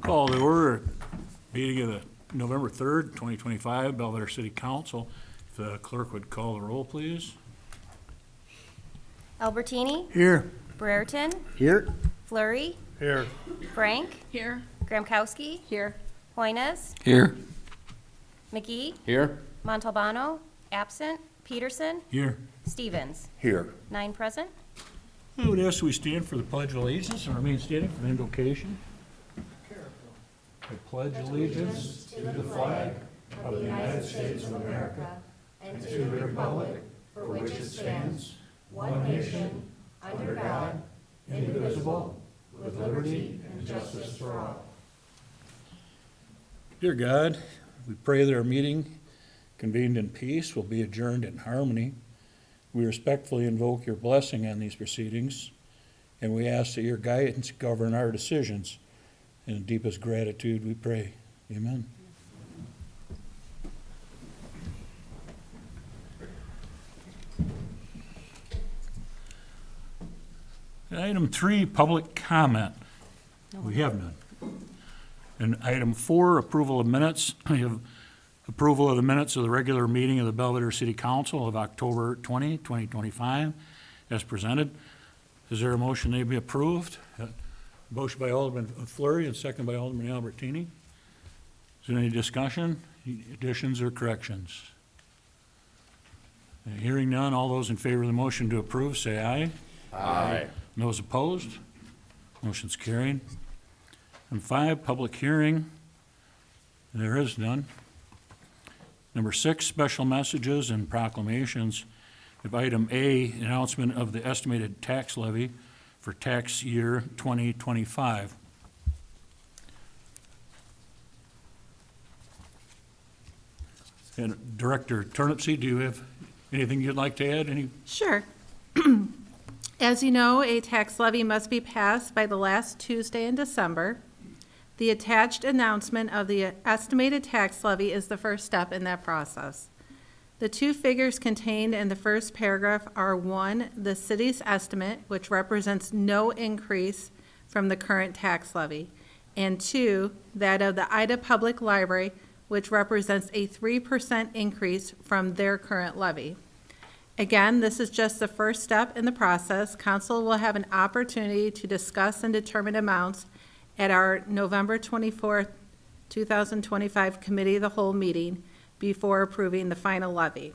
Call to order meeting of the November 3rd, 2025, Belvedere City Council. If the clerk would call the roll, please. Albertini, Here. Brereton, Here. Flurry, Here. Frank, Here. Gramkowski, Here. Hoynes, Here. McGee, Here. Montalbano, absent, Peterson, Here. Stevens. Here. 9 present. I would ask we stand for the Pledge of Allegiance and remain standing for the invocation. I pledge allegiance to the flag of the United States of America and to the republic for which it stands, one nation, under God, indivisible, with liberty and justice for all. Dear God, we pray that our meeting, convened in peace, will be adjourned in harmony. We respectfully invoke your blessing on these proceedings, and we ask that your guidance govern our decisions. In deepest gratitude we pray. Amen. Item 3, public comment. We have none. And item 4, approval of minutes. We have approval of the minutes of the regular meeting of the Belvedere City Council of October 20, 2025, as presented. Is there a motion they be approved? Motion by Alderman Fleury and second by Alderman Albertini. Is there any discussion, additions, or corrections? Hearing none, all those in favor of the motion to approve, say aye. Aye. Those opposed? Motion's carried. And 5, public hearing. There is none. Number 6, special messages and proclamations. Of item A, announcement of the estimated tax levy for tax year 2025. And Director Turnipseed, do you have anything you'd like to add? Any? Sure. As you know, a tax levy must be passed by the last Tuesday in December. The attached announcement of the estimated tax levy is the first step in that process. The two figures contained in the first paragraph are 1, the city's estimate, which represents no increase from the current tax levy, and 2, that of the Ida Public Library, which represents a 3% increase from their current levy. Again, this is just the first step in the process. Council will have an opportunity to discuss and determine amounts at our November 24th, 2025 Committee of the Whole meeting before approving the final levy.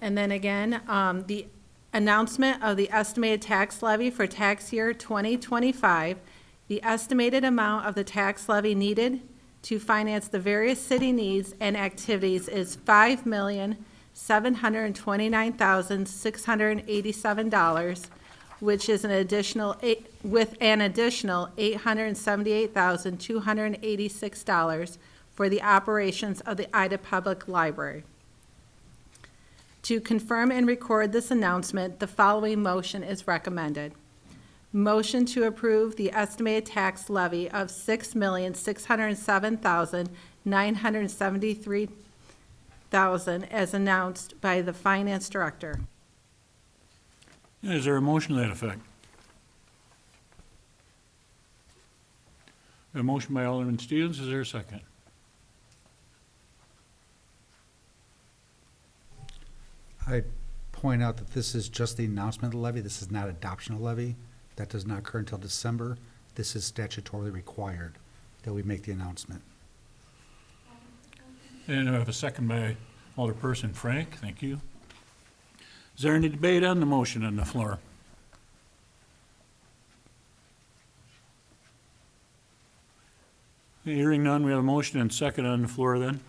And then again, the announcement of the estimated tax levy for tax year 2025, the estimated amount of the tax levy needed to finance the various city needs and activities is $5,729,687, which is an additional $878,286 for the operations of the Ida Public Library. To confirm and record this announcement, the following motion is recommended. Motion to approve the estimated tax levy of $6,607,973 as announced by the Finance Director. Is there a motion to that effect? A motion by Alderman Stevens, is there a second? I point out that this is just the announcement of the levy. This is not adoption of levy. That does not occur until December. This is statutorily required that we make the announcement. And I have a second by Alderperson Frank, thank you. Is there any debate on the motion on the floor? Hearing none, we have a motion and second on the floor then.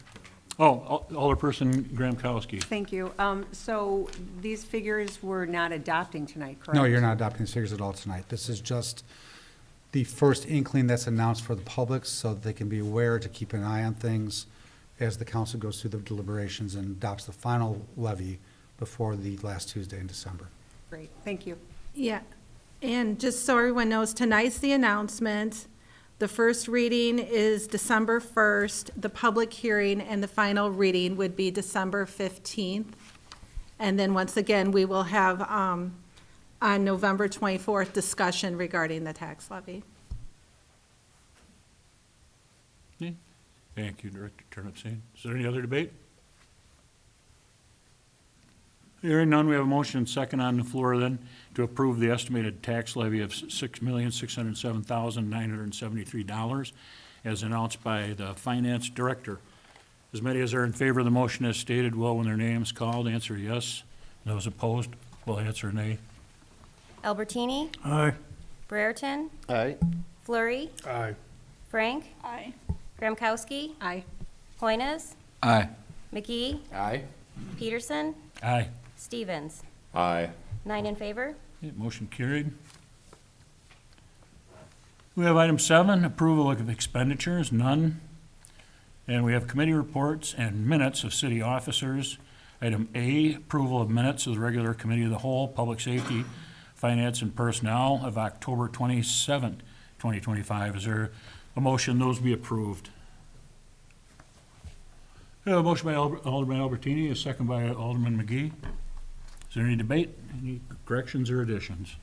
Oh, Alderperson Gramkowski. Thank you. So these figures we're not adopting tonight, correct? No, you're not adopting these figures at all tonight. This is just the first inkling that's announced for the public so that they can be aware to keep an eye on things as the council goes through the deliberations and adopts the final levy before the last Tuesday in December. Great, thank you. Yeah, and just so everyone knows, tonight's the announcement. The first reading is December 1st. The public hearing and the final reading would be December 15th. And then once again, we will have on November 24th discussion regarding the tax levy. Thank you, Director Turnipseed. Is there any other debate? Hearing none, we have a motion and second on the floor then to approve the estimated tax levy of $6,607,973 as announced by the Finance Director. As many as are in favor of the motion as stated will, when their name is called, answer yes. Those opposed will answer nay. Albertini, Aye. Brereton, Aye. Flurry, Aye. Frank, Aye. Gramkowski, Aye. Hoynes, Aye. McGee, Aye. Peterson, Aye. Stevens. Aye. 9 in favor. Okay, motion carried. We have item 7, approval of expenditures, none. And we have committee reports and minutes of city officers. Item A, approval of minutes of the regular committee of the whole, Public Safety, Finance, and Personnel of October 27th, 2025. Is there a motion those be approved? We have a motion by Alderman Albertini, a second by Alderman McGee. Is there any debate, any corrections or additions?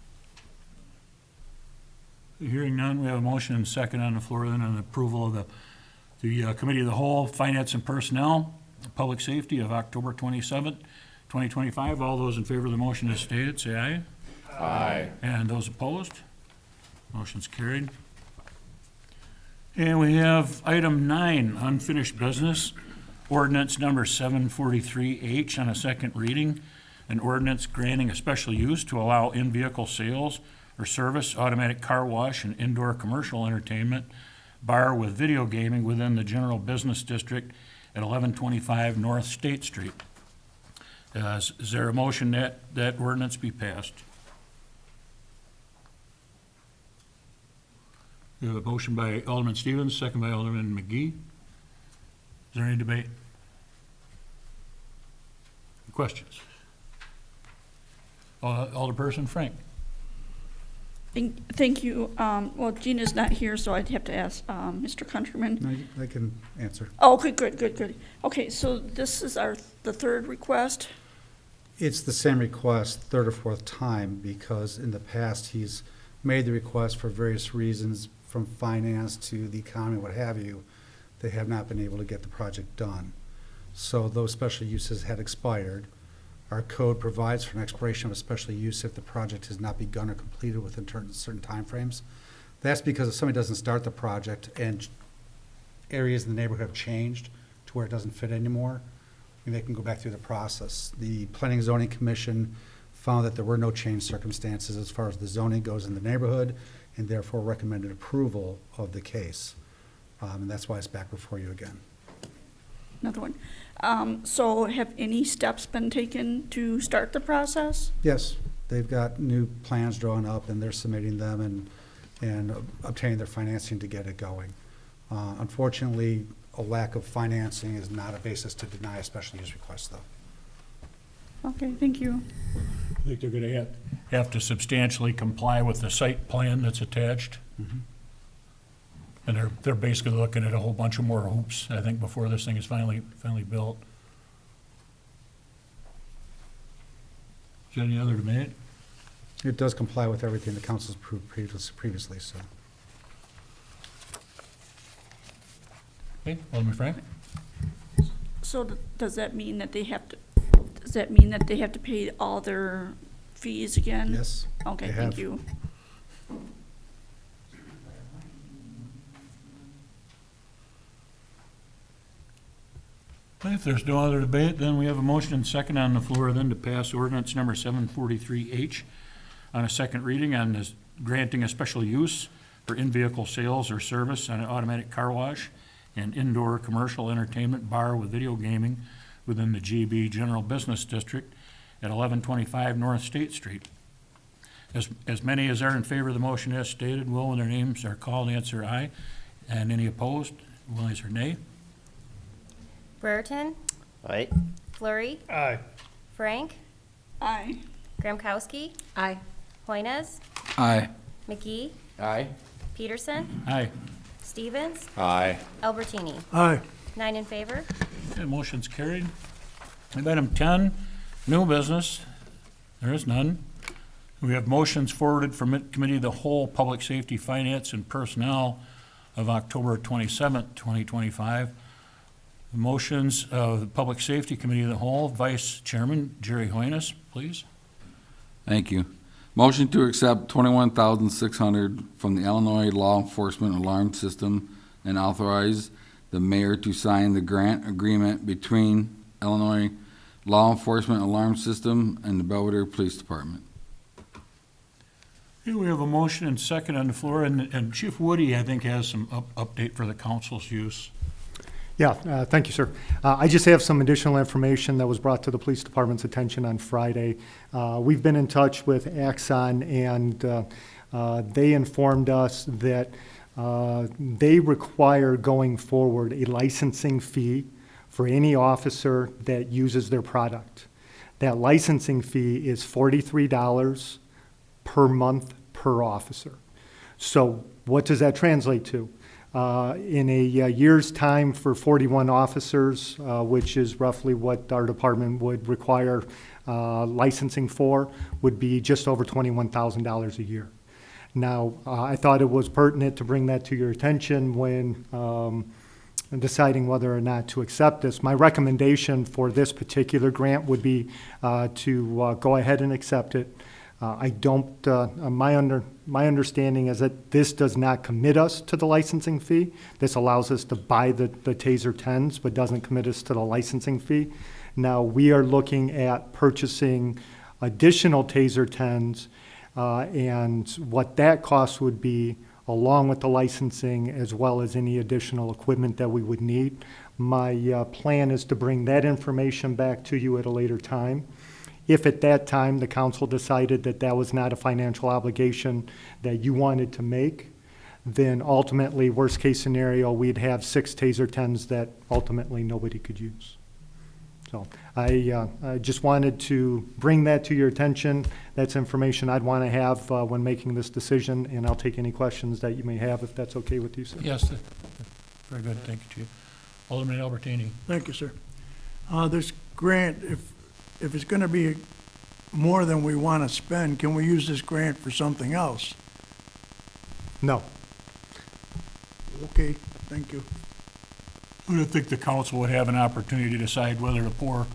Hearing none, we have a motion and second on the floor then on the approval of the Committee of the Whole, Finance and Personnel, Public Safety of October 27th, 2025. All those in favor of the motion as stated, say aye. Aye. And those opposed? Motion's carried. And we have item 9, unfinished business, ordinance number 743H on a second reading, an ordinance granting a special use to allow in-vehicle sales or service, automatic car wash, and indoor commercial entertainment bar with video gaming within the general business district at 1125 North State Street. Is there a motion that that ordinance be passed? We have a motion by Alderman Stevens, second by Alderman McGee. Is there any debate? Questions? Alderperson Frank. Thank you. Well, Gina's not here, so I'd have to ask Mr. Countryman. No, I can answer. Oh, okay, good. Okay, so this is the third request? It's the same request, third or fourth time, because in the past, he's made the request for various reasons, from finance to the economy, what have you. They have not been able to get the project done. So those special uses had expired. Our code provides for an expiration of a special use if the project has not begun or completed within certain timeframes. That's because if somebody doesn't start the project and areas in the neighborhood have changed to where it doesn't fit anymore, and they can go back through the process. The Planning and Zoning Commission found that there were no changed circumstances as far as the zoning goes in the neighborhood, and therefore recommended approval of the case. And that's why it's back before you again. Another one. So have any steps been taken to start the process? Yes, they've got new plans drawn up, and they're submitting them and obtaining their financing to get it going. Unfortunately, a lack of financing is not a basis to deny a special use request, though. Okay, thank you. I think they're gonna have to substantially comply with the site plan that's attached. And they're basically looking at a whole bunch of more hoops, I think, before this thing is finally built. Is there any other debate? It does comply with everything the council's approved previously, so. Okay, Alderman Frank? So does that mean that they have to pay all their fees again? Yes. Okay, they thank have. you. If there's no other debate, then we have a motion and second on the floor then to pass ordinance number 743H on a second reading on this granting a special use for in-vehicle sales or service on an automatic car wash and indoor commercial entertainment bar with video gaming within the GB General Business District at 1125 North State Street. As many as are in favor of the motion as stated, will, when their names are called, answer aye. And any opposed, will answer nay. Brereton, Aye. Flurry, Aye. Frank, Aye. Gramkowski, Aye. Hoynes, Aye. McGee, Aye. Peterson, Aye. Stevens, Aye. Albertini. Aye. 9 in favor. Okay, motion's carried. Item 10, new business. There is none. We have motions forwarded from Committee of the Whole, Public Safety, Finance, and Personnel of October 27th, 2025. The motions of the Public Safety Committee of the Whole, Vice Chairman Jerry Hoynes, please. Thank you. Motion to accept $21,600 from the Illinois Law Enforcement Alarm System and authorize the mayor to sign the grant agreement between Illinois Law Enforcement Alarm System and the Belvedere Police Department. Here we have a motion and second on the floor, and Chief Woody, I think, has some update for the council's use. Yeah, thank you, sir. I just have some additional information that was brought to the police department's attention on Friday. We've been in touch with Axon, and they informed us that they require going forward a licensing fee for any officer that uses their product. That licensing fee is $43 per month per officer. So what does that translate to? In a year's time for 41 officers, which is roughly what our department would require licensing for, would be just over $21,000 a year. Now, I thought it was pertinent to bring that to your attention when deciding whether or not to accept this. My recommendation for this particular grant would be to go ahead and accept it. I don't, my understanding is that this does not commit us to the licensing fee. This allows us to buy the TASER 10s, but doesn't commit us to the licensing fee. Now, we are looking at purchasing additional TASER 10s, and what that cost would be, along with the licensing, as well as any additional equipment that we would need. My plan is to bring that information back to you at a later time. If at that time the council decided that that was not a financial obligation that you wanted to make, then ultimately, worst case scenario, we'd have 6 TASER 10s that ultimately nobody could use. So I just wanted to bring that to your attention. That's information I'd want to have when making this decision, and I'll take any questions that you may have if that's okay with you, sir. Yes, very good, thank you, Chief. Alderman Albertini. Thank you, sir. This grant, if it's going to be more than we want to spend, can we use this grant for something else? No. Okay, thank you. I would think the council would have an opportunity to decide whether to pour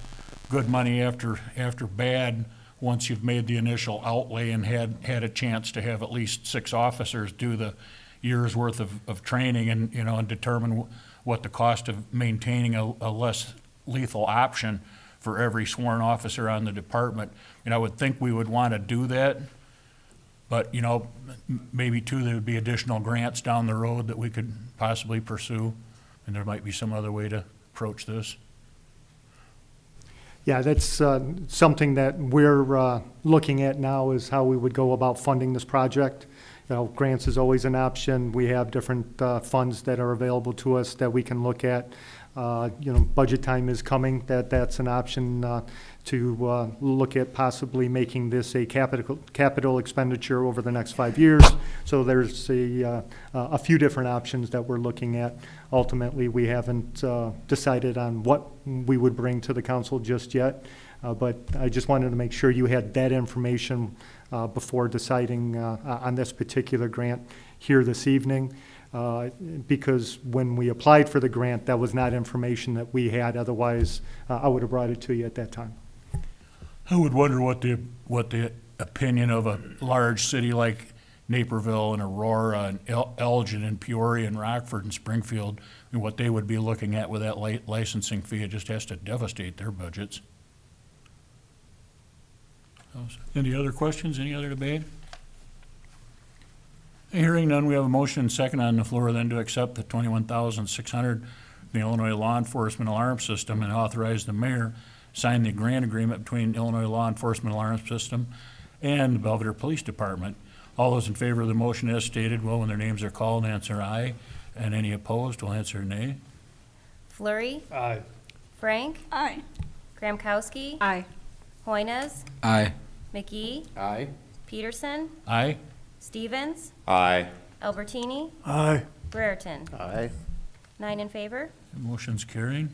good money after bad, once you've made the initial outlay and had a chance to have at least 6 officers do the year's worth of training and, and determine what the cost of maintaining a less lethal option for every sworn officer on the department. And I would think we would want to do that, but, maybe too, there would be additional grants down the road that we could possibly pursue, and there might be some other way to approach this. Yeah, that's something that we're looking at now, is how we would go about funding this project. Grants is always an option. We have different funds that are available to us that we can look at. Budget time is coming. That's an option to look at possibly making this a capital expenditure over the next 5 years. So there's a few different options that we're looking at. Ultimately, we haven't decided on what we would bring to the council just yet, but I just wanted to make sure you had that information before deciding on this particular grant here this evening. Because when we applied for the grant, that was not information that we had. Otherwise, I would have brought it to you at that time. I would wonder what the opinion of a large city like Naperville and Aurora and Elgin and Peoria and Rockford and Springfield, and what they would be looking at with that licensing fee. It just has to devastate their budgets. Any other questions? Any other debate? Hearing none, we have a motion and second on the floor then to accept the $21,600 the Illinois Law Enforcement Alarm System and authorize the mayor sign the grant agreement between Illinois Law Enforcement Alarm System and the Belvedere Police Department. All those in favor of the motion as stated will, when their names are called, answer aye, and any opposed will answer nay. Flurry. Aye. Frank. Aye. Gramkowski. Aye. Hoynes. Aye. McGee. Aye. Peterson. Aye. Stevens. Aye. Albertini. Aye. Brereton. Aye. 9 in favor. Motion's carried.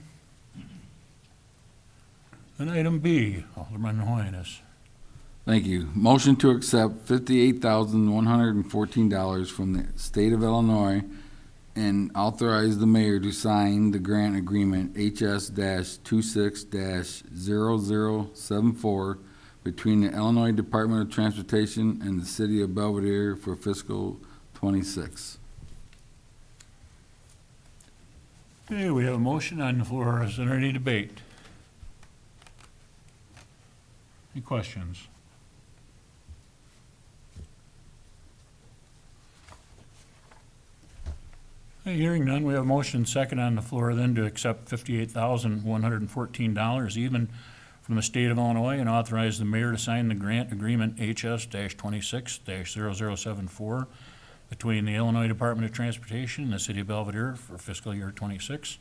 And item B, Alderman Hoynes. Thank you. Motion to accept $58,114 from the state of Illinois and authorize the mayor to sign the grant agreement HS-26-0074 between the Illinois Department of Transportation and the City of Belvedere for fiscal '26. Okay, we have a motion on the floor. Is there any debate? Any questions? Okay, hearing none, we have a motion second on the floor then to accept $58,114 even from the state of Illinois and authorize the mayor to sign the grant agreement HS-26-0074 between the Illinois Department of Transportation and the City of Belvedere for fiscal year '26.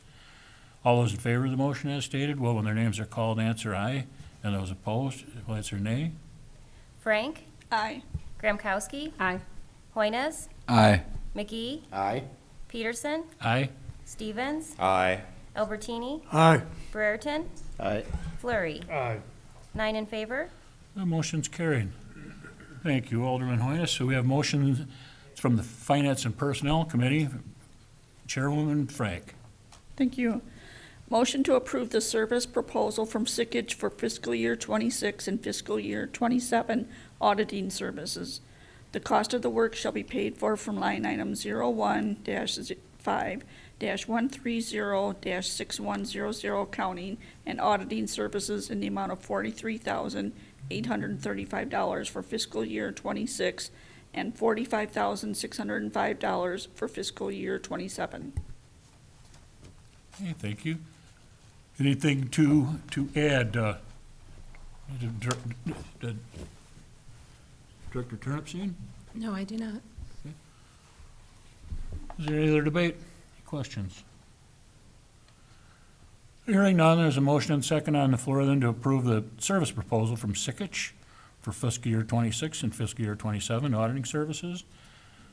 All those in favor of the motion as stated will, when their names are called, answer aye, and those opposed will answer nay. Frank, Aye. Gramkowski, Aye. Hoynes, Aye. McGee, Aye. Peterson, Aye. Stevens, Aye. Albertini, Aye. Brereton, Aye. Flurry. Aye. 9 in favor. The motion's carried. Thank you, Alderman Hoynes. So we have motions from the Finance and Personnel Committee. Chairwoman Frank. Thank you. Motion to approve the service proposal from Sickich for fiscal year '26 and fiscal year '27 auditing services. The cost of the work shall be paid for from line item 01-5-130-6100 accounting and auditing services in the amount of $43,835 for fiscal year '26 and $45,605 for fiscal year '27. Okay, thank you. Anything to add, Director Turnipseed? No, I do not. Is there any other debate? Any questions? Hearing none, there's a motion and second on the floor then to approve the service proposal from Sickich for fiscal year '26 and fiscal year '27 auditing services.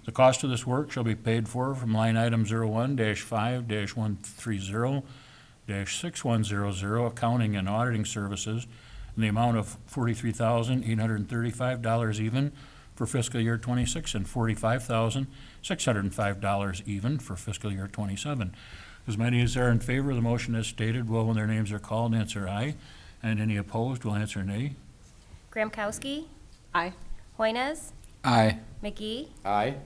The cost of this work shall be paid for from line item 01-5-130-6100 accounting and auditing services in the amount of $43,835 even for fiscal year '26 and $45,605 even for fiscal year '27. As many as are in favor of the motion as stated will, when their names are called, answer aye, and any opposed will answer nay. Gramkowski, Aye. Hoynes, Aye. McGee, Aye.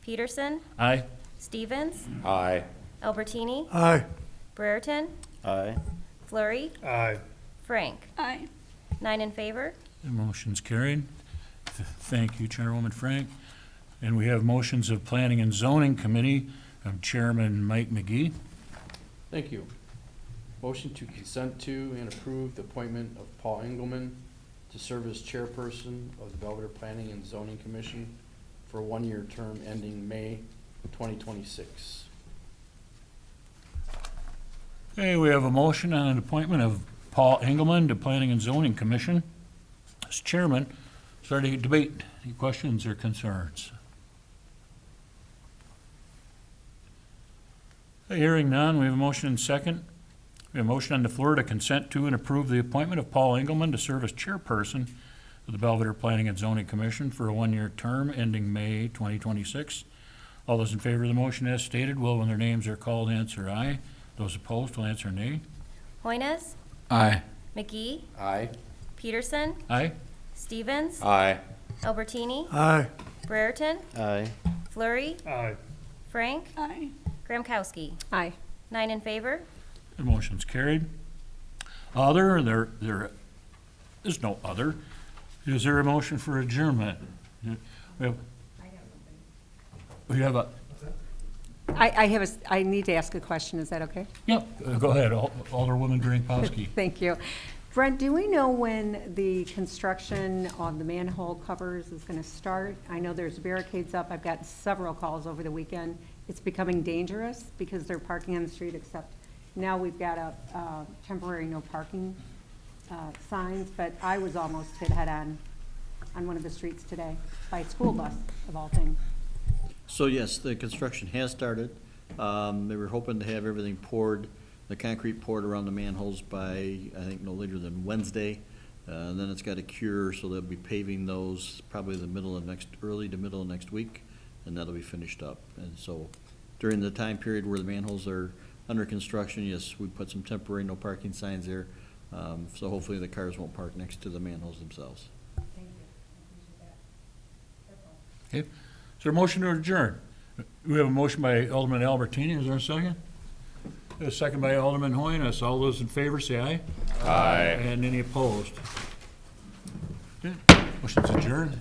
Peterson, Aye. Stevens, Aye. Albertini, Aye. Brereton, Aye. Flurry, Aye. Frank. Aye. 9 in favor. The motion's carried. Thank you, Chairwoman Frank. And we have motions of Planning and Zoning Committee of Chairman Mike McGee. Thank you. Motion to consent to and approve the appointment of Paul Engelman to serve as chairperson of the Belvedere Planning and Zoning Commission for a one-year term ending May 2026. Okay, we have a motion on an appointment of Paul Engelman to Planning and Zoning Commission as chairman. Is there any debate, any questions or concerns? Hearing none, we have a motion and second. We have a motion on the floor to consent to and approve the appointment of Paul Engelman to serve as chairperson of the Belvedere Planning and Zoning Commission for a one-year term ending May 2026. All those in favor of the motion as stated will, when their names are called, answer aye. Those opposed will answer nay. Hoynes, Aye. McGee, Aye. Peterson, Aye. Stevens, Aye. Albertini, Aye. Brereton, Aye. Flurry, Aye. Frank, Aye. Gramkowski. Aye. 9 in favor. The motion's carried. Other, there is no other. Is there a motion for adjournment? We have a, I need to ask a question, is that okay? yep, go ahead, Alderwoman Drakowski. Thank you. Brent, do we know when the construction on the manhole covers is going to start? I know there's barricades up. I've got several calls over the weekend. It's becoming dangerous because they're parking on the street, except now we've got a temporary no parking signs, but I was almost hit head-on one of the streets today by a school bus, of all things. So yes, the construction has started. They were hoping to have everything poured, the concrete poured around the manholes by, I think, no later than Wednesday. And then it's got to cure, so they'll be paving those probably early to middle of next week, and that'll be finished up. And so during the time period where the manholes are under construction, yes, we put some temporary no parking signs there. So hopefully the cars won't park next to the manholes themselves. Okay. Is there a motion to adjourn? We have a motion by Alderman Albertini. Is there a second? A second by Alderman Hoynes. All those in favor, say aye. Aye. And any opposed? Okay. Motion's adjourned.